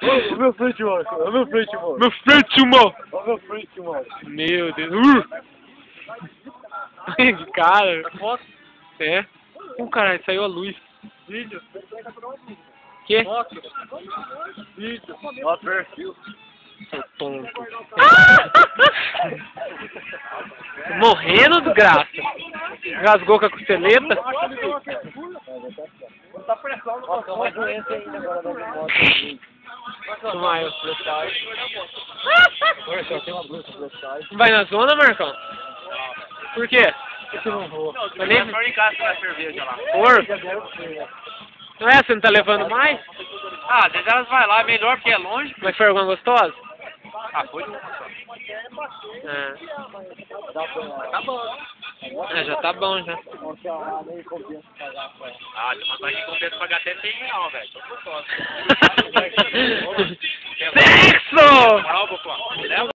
Ô, meu frente, Marco. Ô, meu frente, Marco. Meu frente, mano. Ô, meu frente, Marco. Meu Deus. Que cara. É. Caralho, saiu a luz. Vídeo. Que? Foto. Vídeo. Ó, perfil. Seu tonto. Morrendo de graça. Rasgou com a costeleta. Tá pressão no nosso vai doença ainda agora da moto. Maio. Olha só, tem uma blusa fluorescente. Vai na zona, Marcão? Por quê? Por que não vou? Mas nem... em casa com a cerveja lá. Por? Não é? Você não tá levando mais? Ah, às vezes elas vai lá, melhor porque é longe. Mas foi alguma gostosa? Ah, foi uma só. É. Tá bom. É, já tá bom, já. Ah, tem uma coisa que compensa pagar até 100 reais, velho. Tô gostoso. Sexo! Moral, pô. Leva.